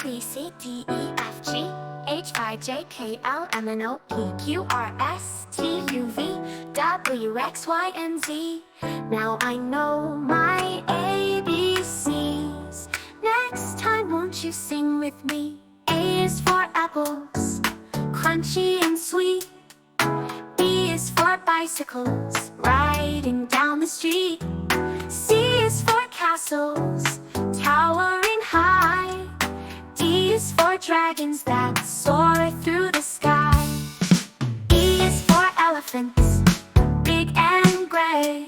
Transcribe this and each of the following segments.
B C D E F G H I J K L M N O P Q R S T U V W X Y and Z. Now I know my ABCs. Next time won't you sing with me? A is for apples, crunchy and sweet. B is for bicycles, riding down the street. C is for castles, towering high. D is for dragons that soar through the sky. E is for elephants, big and gray.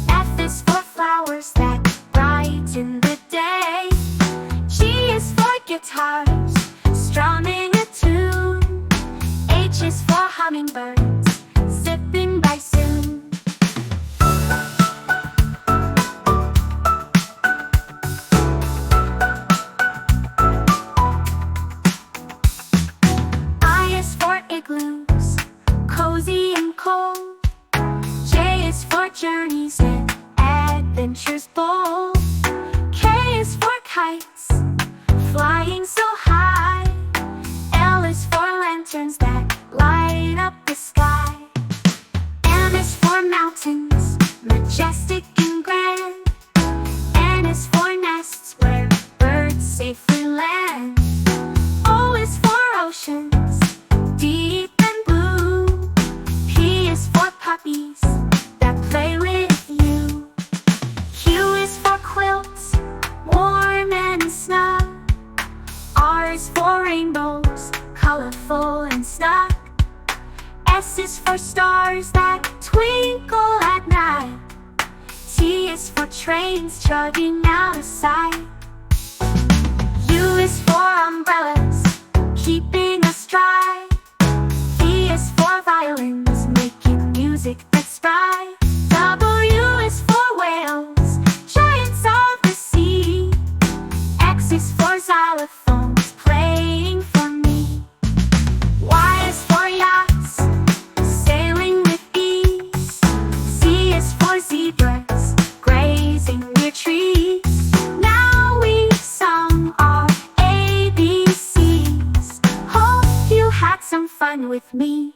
F is for flowers that brighten the day. G is for guitars, strumming a tune. H is for hummingbirds, zipping by soon. I is for igloos, cozy and cold. J is for journeys and adventures bold. K is for kites, flying so high. L is for lanterns that light up the sky. M is for mountains, majestic and grand. N is for nests where birds safely land. O is for oceans, deep and blue. P is for puppies that play with you. Q is for quilts, warm and snug. R is for rainbows, colorful and snug. S is for stars that twinkle at night. T is for trains chugging out of sight. U is for umbrellas, keeping us dry. V is for violins, making music that's bright. W is for whales, giants of the sea. X is for xylophones, playing for me. Y is for yachts, sailing with ease. Z is for zebras, grazing near trees. Now we've sung our ABCs. Hope you had some fun with me.